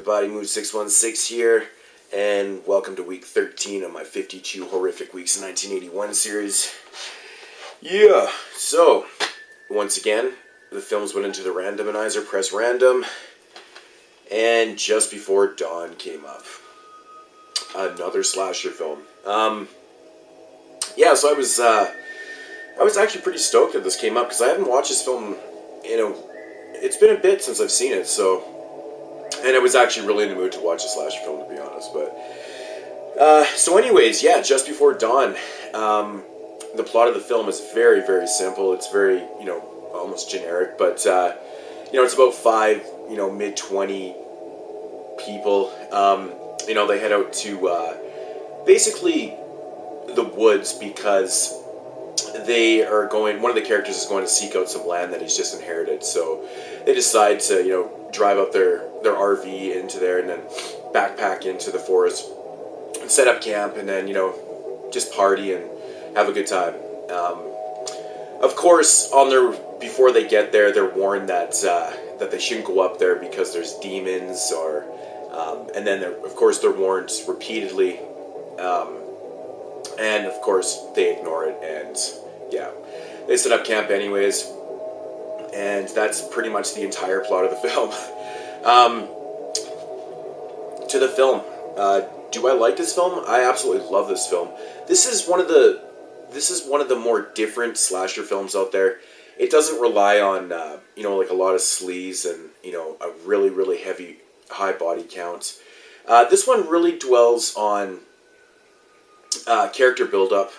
everybody? Mood616 here, and welcome to week 13 of my 52 Horrific Weeks in 1981 series. Yeah, so, once again, the films went into the randomizer, press random, and just before dawn came up. Another slasher film. Yeah, so I was actually pretty stoked that this came up, because I haven't watched this film, it's been a bit since I've seen it, so... And I was actually really in the mood to watch a slasher film, to be honest, but... So anyways, yeah, Just Before Dawn. The plot of the film is very, very simple. It's very, almost generic, but, it's about five, mid-20 people. They head out to, basically the woods because they are going... One of the characters is going to seek out some land that he's just inherited, so they decide to, drive up their RV into there and then backpack into the forest and set up camp and then, just party and have a good time. Of course, before they get there, they're warned that they shouldn't go up there because there's demons and then they're warned repeatedly, and of course they ignore it and yeah, they set up camp anyways. And that's pretty much the entire plot of the film. To the film, do I like this film? I absolutely love this film. This is one of the more different slasher films out there. It doesn't rely on like a lot of sleaze and a really, really heavy high body count. This one really dwells on character build-up.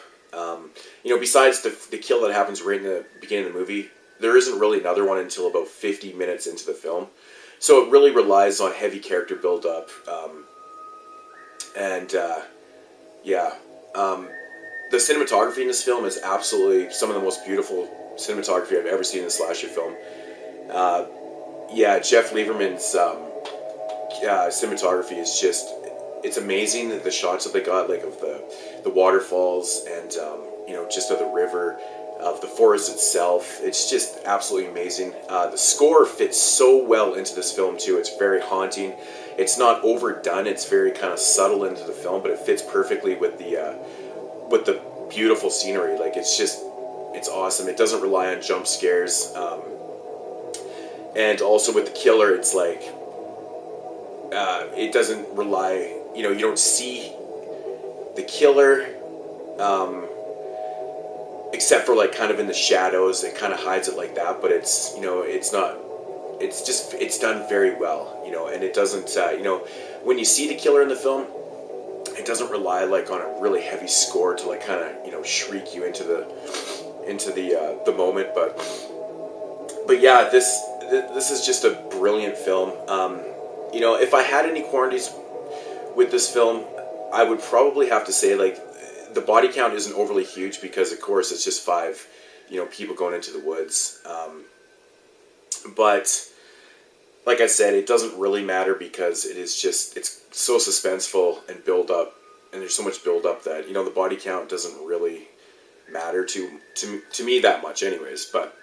Besides the kill that happens right in the beginning of the movie, there isn't really another one until about 50 minutes into the film. So it really relies on heavy character build-up. The cinematography in this film is absolutely some of the most beautiful cinematography I've ever seen in a slasher film. Jeff Lieberman's cinematography is just... It's amazing, the shots that they got, like of the waterfalls and, just of the river, of the forest itself. It's just absolutely amazing. The score fits so well into this film too. It's very haunting. It's not overdone. It's very kind of subtle into the film, but it fits perfectly with the beautiful scenery. Like it's awesome. It doesn't rely on jump scares. And also with the killer, it's like it doesn't rely. You don't see the killer. Except for like kind of in the shadows, it kind of hides it like that, but it's it's done very well, and it doesn't, when you see the killer in the film, it doesn't rely like on a really heavy score to like kind of, shriek you into the moment, but yeah, this is just a brilliant film. If I had any quandaries with this film, I would probably have to say like, the body count isn't overly huge because, of course, it's just five, people going into the woods. But, like I said, it doesn't really matter because it's so suspenseful and build up, and there's so much build up that, the body count doesn't really matter to me that much anyways. But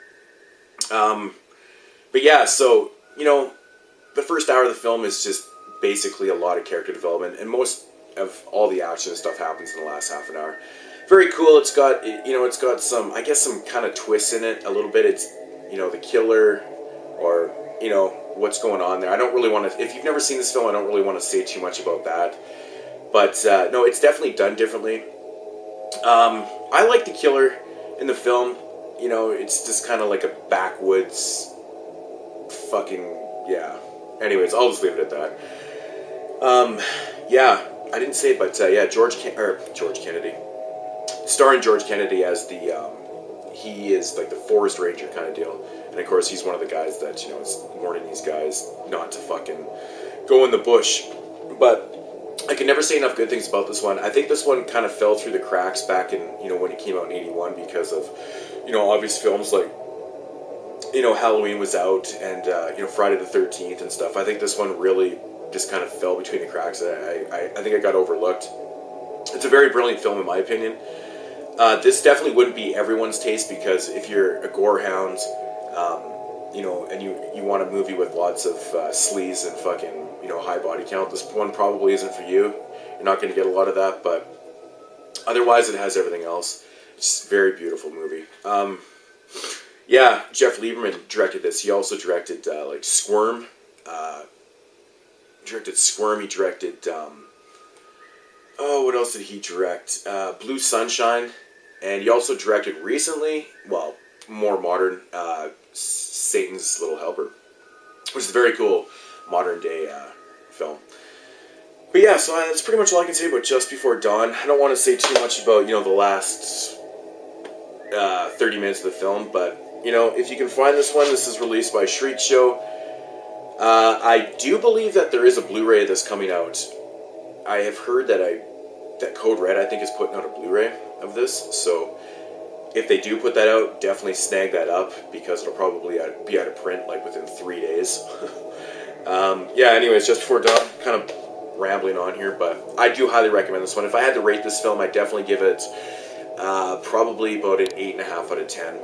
yeah, so, the first hour of the film is just basically a lot of character development, and most of all the action and stuff happens in the last half an hour. Very cool. It's got, it's got some kind of twists in it a little bit. It's, the killer or, what's going on there. I don't really want to, if you've never seen this film, I don't really want to say too much about that. But, no, it's definitely done differently. I like the killer in the film. It's just kind of like a backwoods yeah. Anyways, I'll just leave it at that. Yeah. I didn't say it, but George Kennedy, starring George Kennedy as he is like the forest ranger kind of deal, and of course he's one of the guys that is warning these guys not to fucking go in the bush. But I can never say enough good things about this one. I think this one kind of fell through the cracks back in when it came out in '81 because of obvious films like Halloween was out and Friday the 13th and stuff. I think this one really just kind of fell between the cracks. I think it got overlooked. It's a very brilliant film in my opinion. This definitely wouldn't be everyone's taste because if you're a gore hound, and you want a movie with lots of sleaze and fucking, high body count, this one probably isn't for you. You're not going to get a lot of that, but otherwise it has everything else. It's a very beautiful movie. Yeah, Jeff Lieberman directed this. He also directed Squirm. Directed Squirm. He directed what else did he direct? Blue Sunshine, and he also directed recently, well, more modern, Satan's Little Helper, which is a very cool modern day film. But yeah, so that's pretty much all I can say about Just Before Dawn. I don't want to say too much about the last 30 minutes of the film, but if you can find this one, this is released by Shriek Show. I do believe that there is a Blu-ray of this coming out. I have heard that Code Red, I think, is putting out a Blu-ray of this. So if they do put that out, definitely snag that up, because it'll probably be out of print like within 3 days. Yeah. Anyways, Just Before Dawn, kind of rambling on here, but I do highly recommend this one. If I had to rate this film, I'd definitely give it probably about an 8.5 out of 10.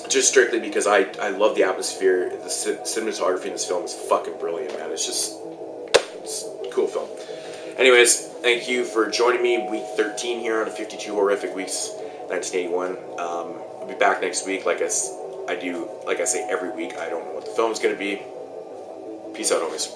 Just strictly because I love the atmosphere. The cinematography in this film is fucking brilliant, man. It's a cool film. Anyways, thank you for joining me week 13 here on the 52 Horrific Weeks 1981. I'll be back next week like I say every week. I don't know what the film's going to be. Peace out, homies.